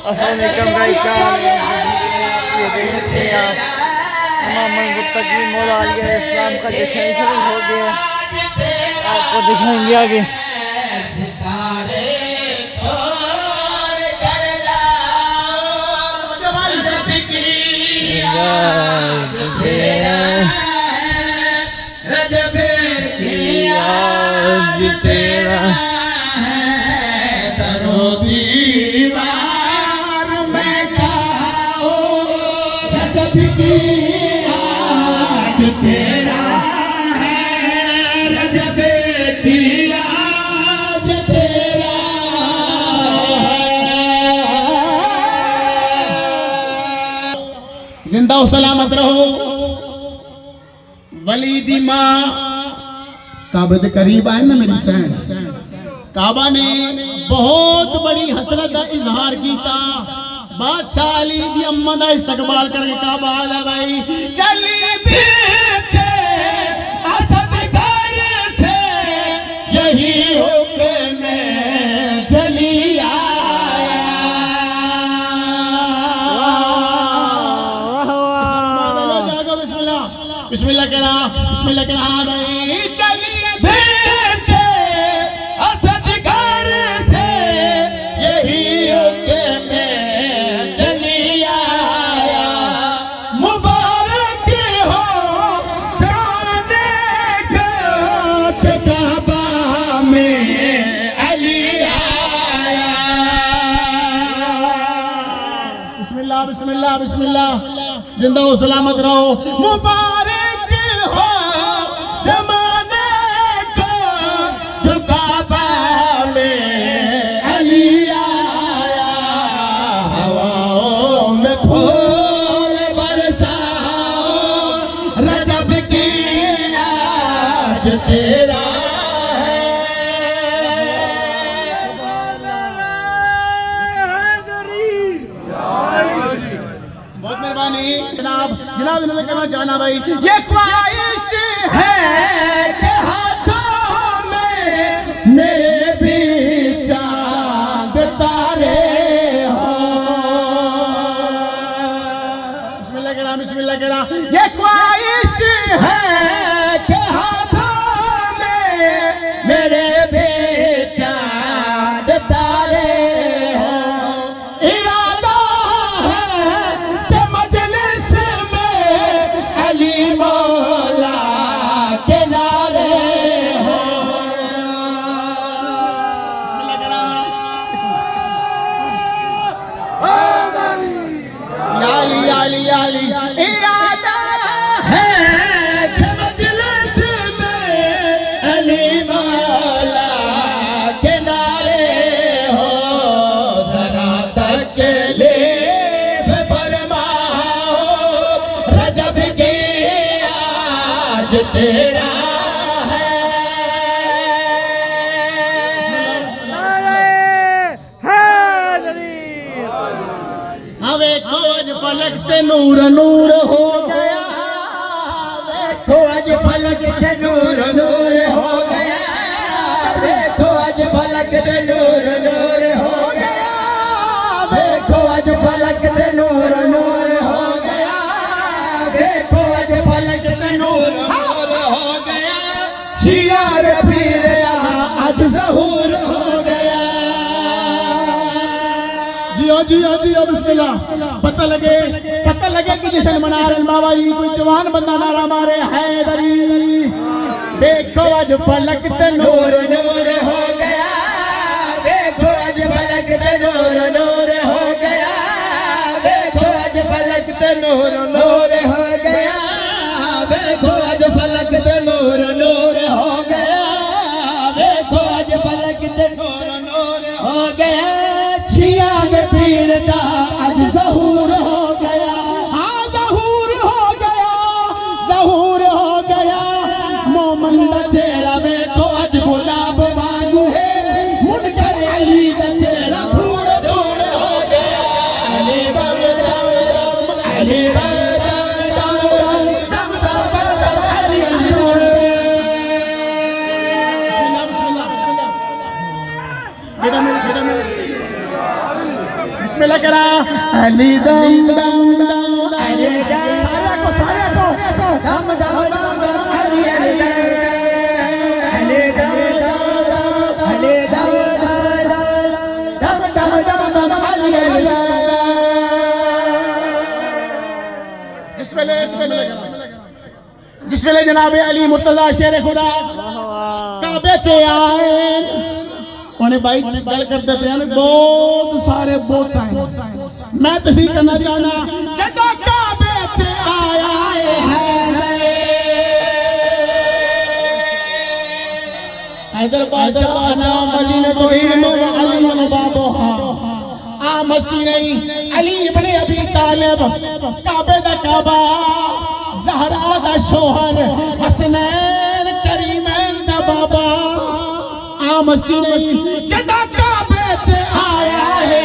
अस्सलामुअलैकुम गाइस, क्या हाल है? ये देख सकते हैं आप इमाम मुत्तकी मौला अली इस्लाम का दिखाने शुरू हो गया। आपको दिखाएंगे आगे। तेरा तेरा है रजब की आज तेरा जिंदा हो सलामत रहो। वलीदी माँ काबा दे करीब आए ना मेरी सैन। काबा ने बहुत बड़ी हसरत का इजहार किया। बादशाह अली दी अम्मा दा इस्तकबाल करके काबा आला भाई चली बेटे असद घर से यही होके मैं चली आया। बिस्मिल्लाह बिस्मिल्लाह करा भाई चली बेटे असद घर से यही होके बिस्मिल्लाह बिस्मिल्लाह जिंदा हो सलामत रहो। मुबारक हो जमाने को जो काबा में अली आया। हवाओं में फूल बरसाओ रजब की आज तेरा जनाब जनाब इन्होंने कहना चाहना भाई ये ख्वाहिश है कि हाथों में मेरे भी चांद तारे हो। बिस्मिल्लाह करा ये ख्वाहिश है कि हाथों में मेरे भी चांद तारे हो। इरादा है मौला के नारे हो। याली इरादा है कि मजलिस में अली मौला के नारे हो। जरा तक ले फरमाओ रजब की आज तेरा देखो आज फलक ते नूर नूर हो गया। देखो आज फलक ते नूर नूर हो गया। देखो आज फलक ते नूर नूर हो गया। देखो आज फलक ते नूर नूर हो गया। देखो आज फलक ते नूर नूर हो गया। शियार पीर आज ज़हूर हो गया। जियो बिस्मिल्लाह। पता लगे कि जश्न मना रहे बाबा जी। कोई जवान बंदा नारा मारे हैदरी। देखो आज फलक ते नूर नूर हो गया। देखो आज फलक ते नूर नूर हो गया। देखो आज फलक ते नूर नूर हो गया। देखो आज फलक ते नूर नूर हो गया। देखो आज फलक ते नूर नूर हो गया। शियाग पीर दा आज ज़हूर हो गया। हाँ ज़हूर हो गया। मोमन दा चेहरा देखो आज गुलाब वांगू है। मुनकर अली दा चेहरा धूड़ धूड़ हो करा अली दम दम दम अली दम सारे को दम दम दम अली अली अली दम अली दम दम दम दम अली अली जिस वेले जनाब अली मुर्तजा शेर खुदा काबे च आए उन्हें भाई गल करते पे बहुत सारे बहुत आए मैं तस्वीर करना चाहना जदा काबे च आया है हैदर बादशाह नाम मदीना तो इल्म अली बाबो आ मस्ती नहीं अली इब्ने अबी तालिब काबे दा काबा ज़हरा दा शोहर हसनैन करीमैन दा बाबा आ मस्ती नहीं जदा काबे च आया है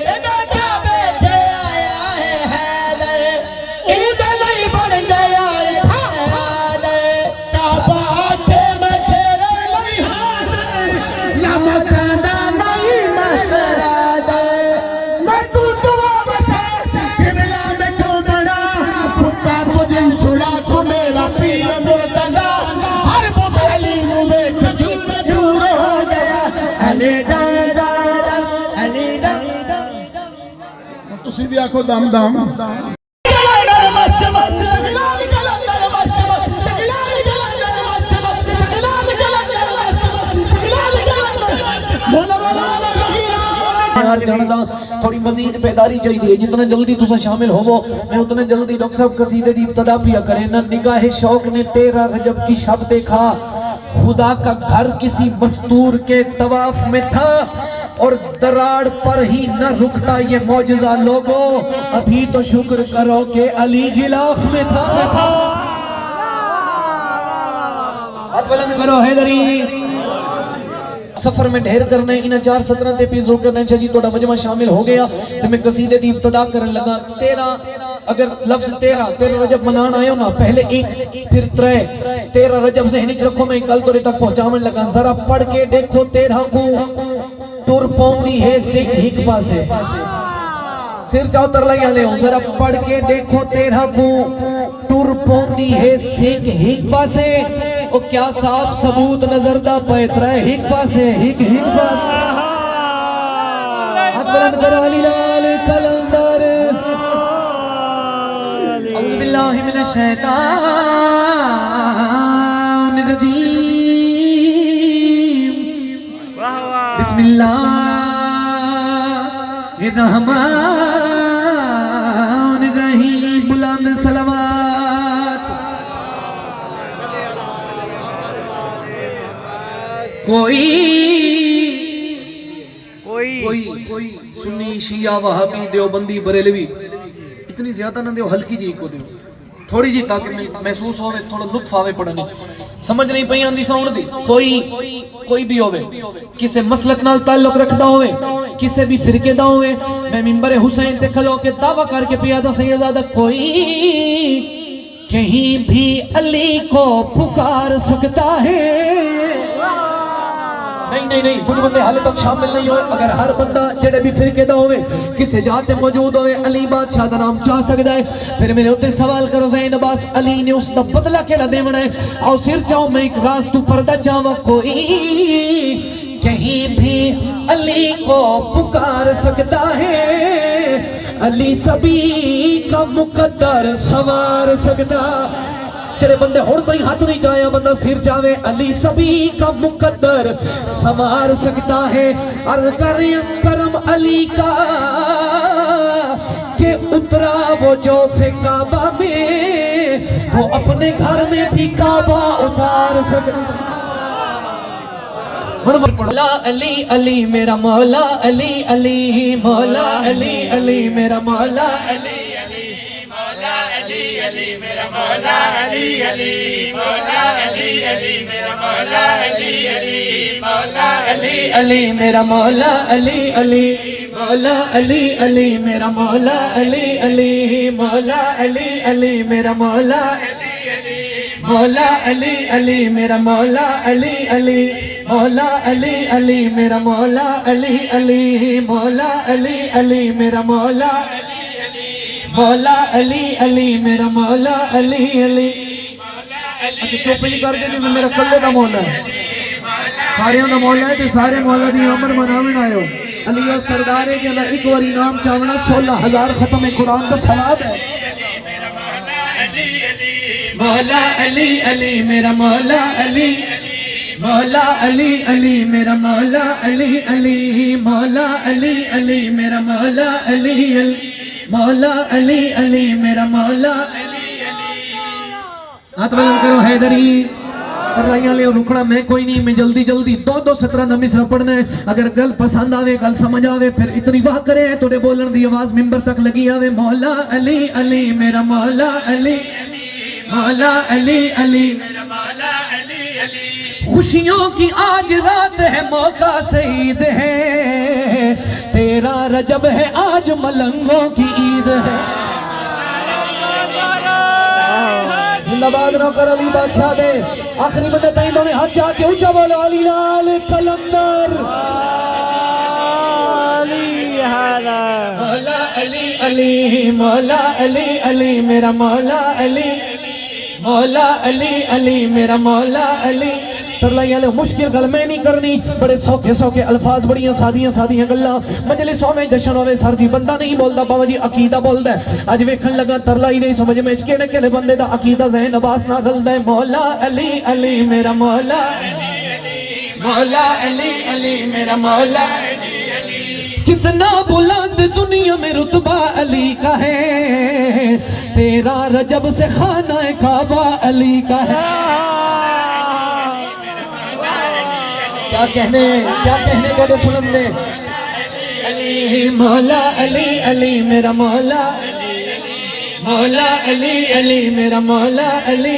जदा काबे च आया है हैदर ईद नहीं बन गया है काबा के मैं तेरे नहीं हाजिर लमकदा नहीं मसरादा मैं तू दुआ बचा किबला में क्यों बड़ा फुटा को दिन छुड़ा तो मेरा पीर मुर्तजा हर बुखली में खजूर खजूर हो गया अली दम दम अली दम तुसी भी आखो दम दम थोड़ी मजीद बेदारी चाहिए जितने जल्दी तुसा शामिल होवो मैं उतने जल्दी डॉक्टर साहब कसीदे दी इब्तिदा पिया करें ना निगाहे शौक ने 13 रजब की शब देखा खुदा का घर किसी मस्तूर के तवाफ में था और दरार पर ही न रुकता ये मौजज़ा लोगों अभी तो शुक्र करो कि अली गिलाफ में था हाथ बुलंद करो हैदरी सफर में ढेर करने इन 4-17 ते पीजो करने चाहिए थोड़ा मजमा शामिल हो गया तो मैं कसीदे दी इब्तिदा करने लगा 13 अगर लफ्ज 13 रजब मनाना आयो ना पहले एक फिर 13 रजब से हिनिच रखो मैं कल तोरे तक पहुंचावन लगा जरा पढ़ के देखो 13 को तुर पौंदी है सिख हिक पासे सिर चौतर लगा ले जरा पढ़ के देखो 13 को तुर पौंदी है सिख हिक पासे ओ क्या साफ सबूत नजर दा पैतरा हिक पासे हिक पास हाथ बुलंद करो अली लाल कलंदर औज़ु बिल्लाहि मिनश शैतानिर रजीम बिस्मिल्लाहिर रहमानिर रहीम बुलंद सलावत कोई सुन्नी शिया वहाबी देवबंदी बरेलवी इतनी ज्यादा ना दो हल्की जी को दो थोड़ी जी ताकि महसूस होवे थोड़ा लुत्फ आवे पढ़ने समझ नहीं पई आंदी साउंड दी कोई भी होवे किसे मसलक नाल ताल्लुक रखदा होवे किसे भी फिरके दा होवे मैं मिंबर हुसैन ते खलो के दावा करके पियादा सैयदादा कोई कहीं भी अली को पुकार सकता है नहीं कुछ बंदे हाले तक शामिल नहीं हो अगर हर बंदा जेड़े भी फिरके दा होवे किसे जाते मौजूद होवे अली बादशाह दा नाम चाह सकदा है फिर मेरे उत्ते सवाल करो ज़ैन अब्बास अली ने उसका बदला केड़ा देवना है आओ सिर चाहो मैं एक राज तू पर्दा चावा कोई कहीं भी अली को पुकार सकता है अली सभी का मुकद्दर संवार सकता तेरे बंदे हुण तो ही हाथ नहीं जाया बंदा सिर जावे अली सभी का मुकद्दर संवार सकता है अर्ज करें करम अली का के उतरा वो जो काबा में वो अपने घर में भी काबा उतार सकता मौला अली अली मेरा मौला अली अली मौला अली अली मेरा मौला अली अली मेरा मौला अली अली मौला अली अली मेरा मौला अली अली मौला अली अली मेरा मौला अली अली मौला अली अली मेरा मौला अली अली मौला अली अली मेरा मौला अली अली मौला अली अली मेरा मौला अली अली मौला अली अली मेरा मौला अली अली मौला अली अली मेरा मौला मौला अली अली मेरा मौला अली अली। अच्छा चुप नहीं कर दे, मेरा कल्ले दा मौला है, सारे दा मौला है, ते सारे मौला दी आमद मनावन आयो। अली और सरदार है जला एक बार इनाम चावना 16,000 खत्म कुरान का सवाब है। मौला अली अली मेरा मौला अली मौला अली अली मेरा मौला अली अली मौला अली अली मेरा मौला अली अली मौला अली अली मेरा मौला हाथ बुलंद करो हैदरी। तरलाइयां ले रुकना मैं कोई नहीं, मैं जल्दी जल्दी 2-2 17 दा मिसरा पढ़ना है। अगर गल पसंद आवे गल समझ आवे फिर इतनी वाह करे तोड़े बोलन दी आवाज मिंबर तक लगी आवे। मौला अली अली मेरा मौला अली मौला अली अली मेरा मौला अली अली। खुशियों की आज रात है मौका सईद है, तेरा रजब है आज मलंगों की ईद है। जिंदाबाद नौकर अली बादशाह दे आखिरी बंदे ताई दोनों हाथ जाके ऊंचा बोलो अली लाल कलंदर मौला अली अली मौला अली अली मेरा मौला अली मौला अली अली मेरा मौला अली। तरलाइयां ले मुश्किल गल मैं नहीं करनी, बड़े सौखे सौखे अल्फाज बड़ियां सादियां सादियां गल्लां मजलिसों में जश्न होवे सर जी बंदा नहीं बोलदा बाबा जी अकीदा बोलदा है। अज वेखण लगा तरलाई नहीं समझ में केड़े केड़े बंदे दा अकीदा ज़हन अब्बास ना रलदा है। मौला अली अली मेरा मौला मौला अली अली मेरा मौला कितना बुलंद दुनिया में रुतबा अली का है, तेरा रजब से खाना काबा अली का है। क्या कहने को तो सुन दे अली मौला अली अली मेरा मौला मौला अली अली मेरा मौला अली।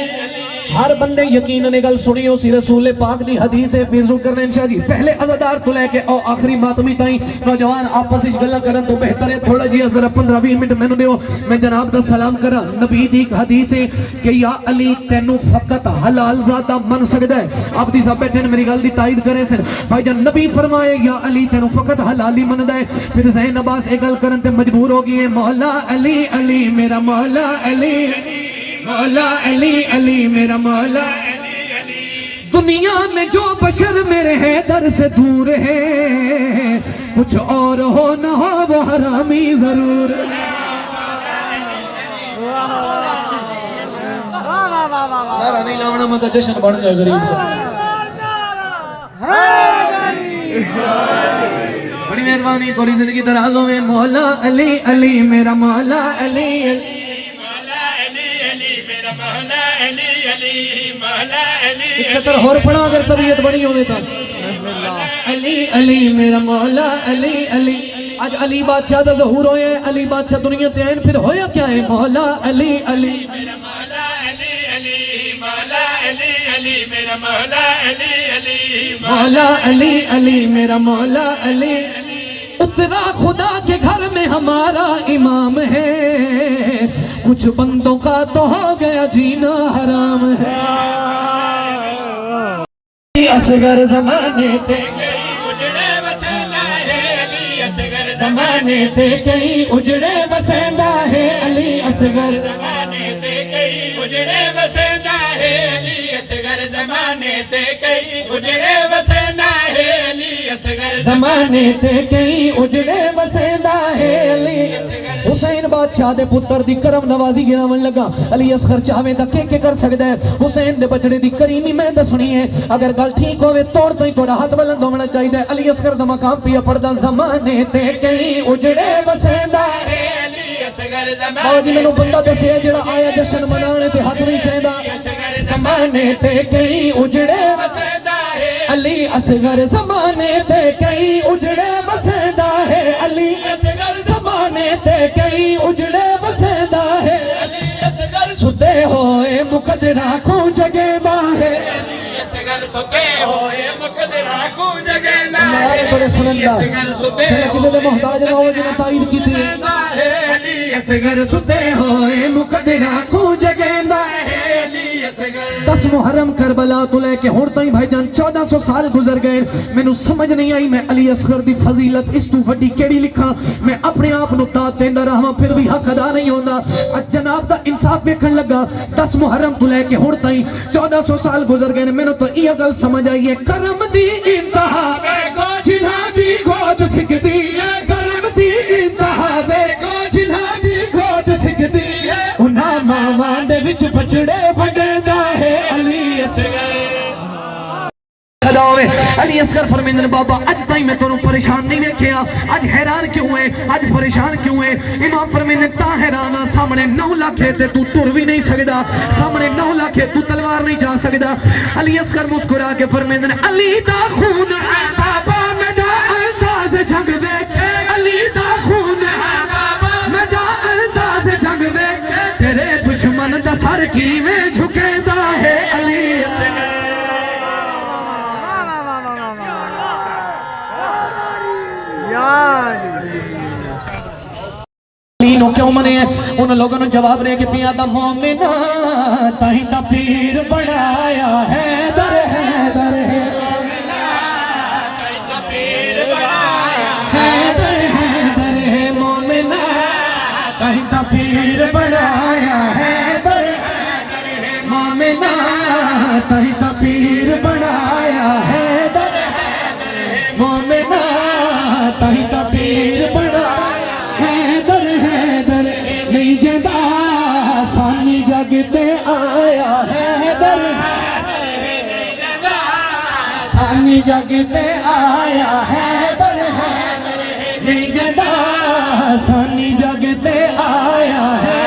हर बंदे यकीन ने गल सुनी उसी रसूल पाक दी हदीस है। फिर जुल्करनैन शाह जी पहले अज़ादार तो लेके और आखिरी मातमी ताई नौजवान आपस में गल्लां करन तो बेहतर है थोड़ा जी जरा 15-20 मिनट मैनू दियो मैं जनाब दा सलाम करा। नबी दी एक हदीस है कि या अली तैनू फकत हलाल ज़ादा मन सकदा है। आप दी सब बैठे मेरी गल दी ताईद करे सर भाईजान नबी फरमाए या अली तैनू फकत हलाल ही मनदा है। फिर ज़ैन अब्बास एक गल करन ते मजबूर हो गई है। मौला अली अली मेरा मौला अली मौला अली अली मेरा मौला। दुनिया में जो बशर मेरे हैदर से दूर है, कुछ और हो न हो वो हरामी जरूर। नारा नहीं लावना मत जश्न बन जाए गरीब। बड़ी मेहरबानी थोड़ी जिंदगी दराजों में। मौला अली अली मेरा मौला अली अली एक सतर और पढ़ा अगर तबीयत बड़ी होवे तो अली अली मेरा मौला अली अली। आज अली बादशाह दा ज़हूर होए अली बादशाह दुनिया ते आए फिर होया क्या है। मौला अली अली मेरा मौला अली अली मौला अली अली मेरा मौला अली अली मौला अली अली मेरा मौला अली। उतरा खुदा के घर में हमारा इमाम है, कुछ बंदों का तो हो गया जीना हराम है। असगर ज़माने ते उजड़े बसेंदा है अली असगर ज़माने ते कई उजड़े बसेंदा है अली असगर ज़माने ते कई उजड़े बसेंदा है अली असगर ज़माने ते कई उजड़े बसेंदा है अली असगर ज़माने ते कई उजड़े बसेंदा है अली। हुसैन बादशाह दे पुत्र दी करम नवाजी गिरावन लगा। अली असगर चाहे तां के कर सकदा है। हुसैन दे बचड़े दी करीमी मैं दसनी है। अगर गल ठीक होवे तौर तो ही थोड़ा हाथ बुलंद होना चाहिए। अली असगर दा मकाम पिया पड़दा ज़माने ते कई उजड़े बसेंदा है अली असगर ज़माने। जी मैनू बंदा दसिया जेड़ा आया जश्न मनाने ते हाथ नहीं चाहदा। ज़माने ते कई उजड़े बसेंदा है अली असगर ज़माने ते कई उजड़े बसेंदा है अली असगर ज़माने ते कई उजड़े बसेंदा है अली असगर सुते होए मुकदरा को जगेदा है अली असगर सुते होए मुकदरा को जगेदा है बड़े सुनंदा किसी दे मोहताज ना हो जिन्हें ताईद की थी अली असगर सुते होए मुकदरा को जगेदा है अली असगर 10 मुहर्रम करबला तो लेके हुण ताईं भाईजान 1400 साल गुजर गए, मैनू समझ नहीं आई मैं अली असगर दी फजीलत इस तू वड्डी केड़ी लिखा। मैं अपने आप नू दात देंदा रहा फिर भी हक अदा नहीं होंदा। अज जनाब दा इंसाफ वेखण लगा 10 मुहर्रम तो लेके हुण ताईं 1400 साल गुजर गए, मैनू तो यह गल समझ आई है करम दी इंतहा जिन्हां दी गोद सिकदी है, करम दी इंतहा वेखो जिन्हां दी गोद सिकदी है, उन्हां मावां दे विच बछड़े वंडदा है अली असगर। अली असगर फरमांदे ने बाबा अज ताई मैं तेनू परेशान नहीं देखिया, अज हैरान क्यों है, अज परेशान क्यों है? इमाम फरमांदे ता हैरान आ सामने 9 लाख है ते तू टुर भी नहीं सकदा, सामने 9 लाख है तू तलवार नहीं चला सकदा। अली असगर मुस्कुरा के फरमांदे ने अली दा खून है बाबा मेरा अंदाज जंग देखे, अली दा खून है बाबा मेरा अंदाज जंग देखे, तेरे दुश्मन दा सर किवें झुकेदा है अली असगर। क्यों मने उन लोगों ने जवाब रहे कि पिया दा मोमिना ताही दा पीर बनाया है दर है दर है मोमिना ताही दा पीर बनाया है दर मोमिना ताही दा पीर बनाया है दर मोमिना ताही दा पीर बनाया नहीं जदा सानी जगते आया है दर सानी जगते आया है दर नहीं जदा सानी जगते आया है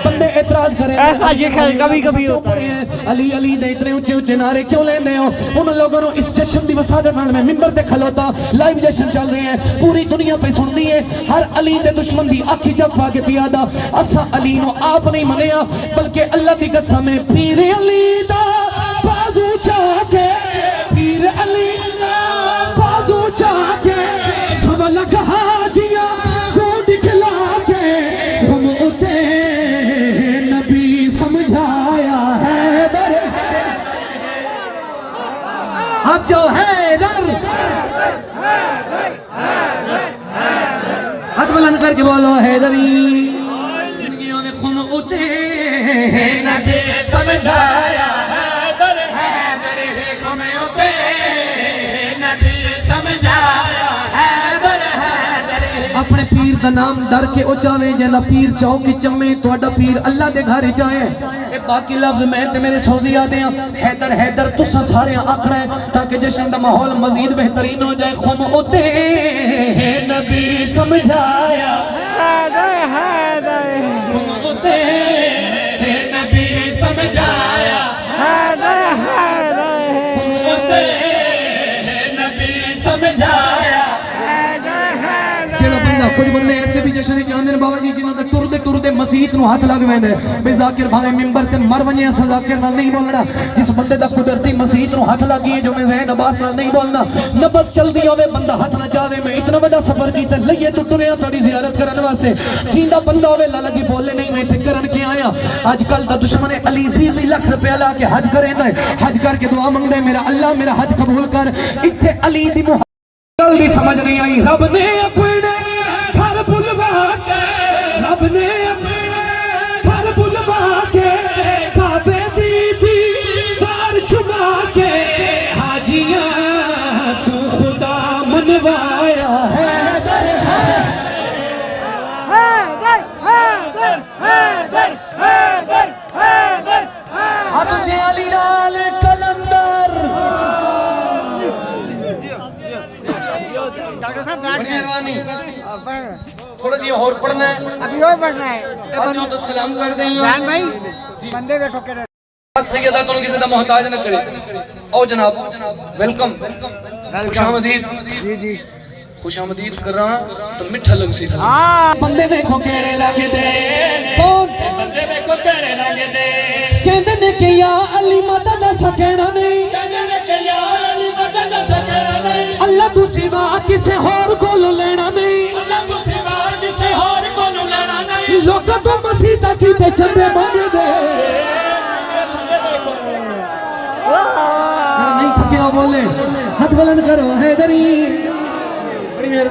बंदे एतराज करें ऐसा ये कभी कभी होता है। अली अली दे इतने ऊंचे ऊंचे नारे क्यों लेंदे हो? उन लोगों ने इस जश्न की वसादत नाल मैं मिंबर ते खलोता लाइव जश्न चल रहे हैं, पूरी दुनिया पे सुनदी है, हर अली दे दुश्मन दी अखी जब पा के पियादा असा अली नो आप नहीं मनिया बल्कि अल्लाह दी कसम है पीर अली दा बाजू चाके पीर अली दा बाजू चाके सब लग हाजियां को दिखला के हम उते नबी समझाया है दर जो है दर हाथ बुलंद करके बोलो हैदरी जिंदगियों में खुम उते नबी समझाया हैदर हैदर खुम उते नबी समझाया हैदर हैदर। अपने पीर दा नाम डर के उचावे जेदा पीर चौक चमे तुहाडा पीर अल्लाह दे घर जाए। बाकी लफ्ज मैं ते मेरे सौजी आते हैं हैदर हैदर तुसा सारे आखना है ताकि जश्न का माहौल मजीद बेहतरीन हो जाए। खुम उते नबी समझाया हैदर हैदर खुम उते नबी समझाया हैदर हैदर खुम उते नबी समझाया। कुछ बंदे ऐसे भी जश्न चाहते हैं बाबा जी जिन्हों ने टुरदे टुरदे मसीत नु हाथ लग वेंदे बेजाकिर भावे मिंबर ते मर वने अस जाकिर नाल नहीं बोलना। जिस बंदे दा कुदरती मसीत नु हाथ लगी है जो मैं ज़ैन अब्बास नाल नहीं बोलना। नबज चलदी होवे बंदा हाथ ना चावे मैं इतना बड़ा सफर कीता लइए तो टुरिया तोड़ी ज़ियारत करन वास्ते जींदा बंदा होवे लाला जी बोले नहीं मैं इथे करन के आया। आजकल दा दुश्मन अली 20 लाख रुपया ला के हज करे ना हज करके दुआ मंगदे मेरा अल्लाह मेरा हज कबूल कर। इथे अली दी जल्दी समझ नहीं आई रब ने अपने घर बुलवा के रब ने अपने घर बुलवा के काबे दी बार चुमा के हाजियां तू खुदा मनवाया है दर हाँ तुझे अली लाल कलंदर डॉक्टर साहब मेहरबानी थोड़ा जी और पढ़ना है अभी और पढ़ना है तो सलाम कर दें जान भाई बंदे देखो के सैयदा तो किसी का मोहताज न करे। आओ जनाब वेलकम खुशामदीद जी जी खुशामदीद करा तो मिठा लग सी हां बंदे देखो केड़े लगदे कौन बंदे देखो केड़े लगदे कहंदे ने कि या अली मदद सकना नहीं कहंदे ने कि या अली मदद सकना नहीं अल्लाह तू सिवा किसे और कोल लेना नहीं अल्लाह तू सिवा किसे और कोल लेना नहीं लोग तो मसीता कीते चंदे मंगदे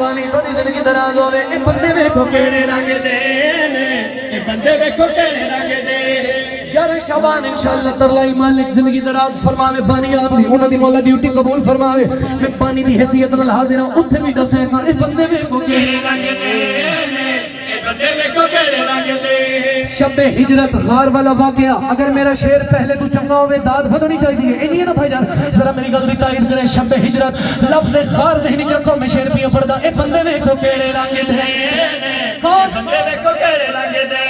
मेहरबानी थोड़ी जिंदगी दराज होवे ए बंदे वेखो केड़े रंग दे ने ए बंदे वेखो केड़े रंग दे शहर शाबान इंशाअल्लाह ताला मालिक जिंदगी दराज फरमावे बानी आपनी उन्हां दी मौला ड्यूटी कबूल फरमावे मैं पानी दी हैसियत नाल हाजिर हां उत्थे भी दसे सा ए बंदे वेखो केड़े रंग दे ने ए बंदे वेखो केड़े रंग दे शब्बे हिजरत गार वाला वाकया अगर मेरा शेर पहले तू चंगा होवे दाद बदनी चाहिए ए नहीं है ना भाईजान जरा मेरी गल दी तारीफ करें शब्बे हिजरत लफ्ज गार ज़हनी च रखो मैं शेर पिया पढ़दा ए बंदे वेखो केड़े रंग दे कौन बंदे वेखो केड़े रंग दे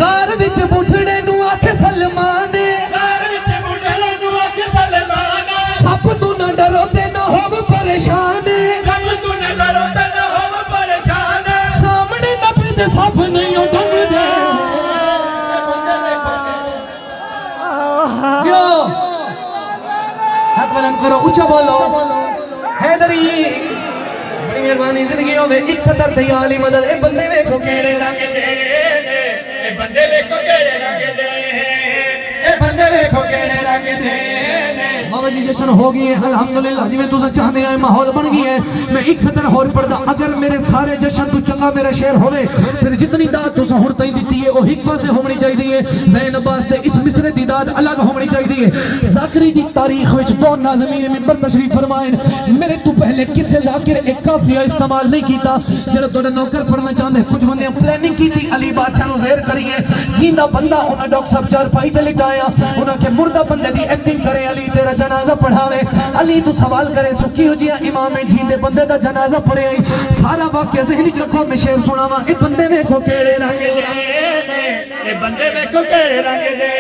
गार विच बुठड़े नु आखे सलमान गार विच बुठड़े नु आखे सलमान सब तू ना डरो ते ना होव परेशान सब तू ना डरो ते ना होव परेशान सामने नबी दे सब नहीं हो ढंग दे जो हाथ बुलंद करो ऊंचा बोलो हैदरी बड़ी मेहरबानी जिंदगी होवे एक सतर दयाली मदद ए बंदे वेखो केड़े रंग दे ए बंदे वेखो केड़े रंग दे ए बंदे वेखो केड़े रंग दे बाबा जी जश्न हो गई है अल्हम्दुलिल्लाह जिवें तुसा चाहते हैं माहौल बन गई है मैं एक सतर होर पढ़दा अगर मेरे सारे जश्न तू चंगा मेरा शेर होवे फिर जितनी दाद तुसा हुण तई दित्ती है ओ एक पासे होनी चाहिए ज़ैन अब्बास से इस मिसरे दी दाद अलग होनी चाहिए ज़ाकिरी दी तारीख विच दो नाज़मीन मिंबर तशरीफ फरमाए मेरे तू पहले किसे ज़ाकिर एक काफिया इस्तेमाल नहीं कीता जेड़ा तोड़े नौकर पढ़ना चाहते कुछ बंदे प्लानिंग कीती अली बादशाह नु ज़हर करिए जींदा बंदा उन्हें डॉक्टर साहब चारपाई ते लिटाया उन्हें के मुर्दा बंदे दी एक्टिंग करे अली तेरा जनाजा पढ़ावे अली तू सवाल करे सुखी हो जिया इमाम जींदे बंदे दा जनाजा पढ़े आई सारा वाकया ज़हनी च रखो मैं शेर सुनावा ए बंदे वेखो केड़े रंग दे ए बंदे वेखो केड़े रंग दे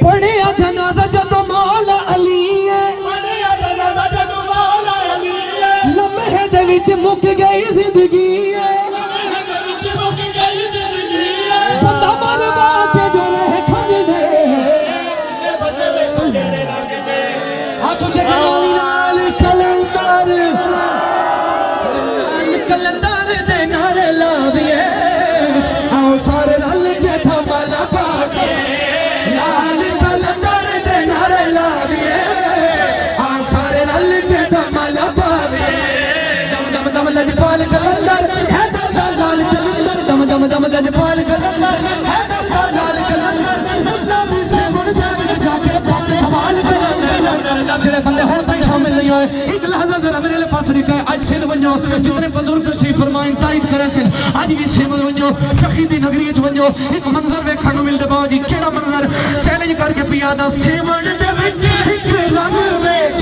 पढ़े आ जनाजा जदों मौला अली है पढ़े आ जनाजा जदों मौला अली है लम्हे दे विच मुक गई जिंदगी है लम्हे दे विच मुक गई जिंदगी है बंदा मरदा ते जो रहे खंड दे ए बंदे वेखो केड़े रंग दे तुझे कमाली नाल कलंदर कलंदर दे नारे लाविए आओ सारे रल के धमाला पाके लाल कलंदर दे नारे लाविए आओ सारे रल के धमाला पाके दम दम दम लजपाल कलंदर है दर्द लाल कलंदर दम दम दम लजपाल कलंदर है दर्द लाल कलंदर नबी से मुड़ जाके पान कमाल जेड़े बंदे हो तक शामिल नहीं होए एक लहजा जरा मेरे लिए पास निकाय आज सिंध वंजो जितने बुजुर्ग तशरीफ फरमाइन तायद करे सिंध आज भी सिंध वंजो सखी दी नगरी च वंजो एक मंजर वेखण नु मिलदे बाबा जी केड़ा मंजर चैलेंज करके पिया दा सेवण दे विच एक रंग वेख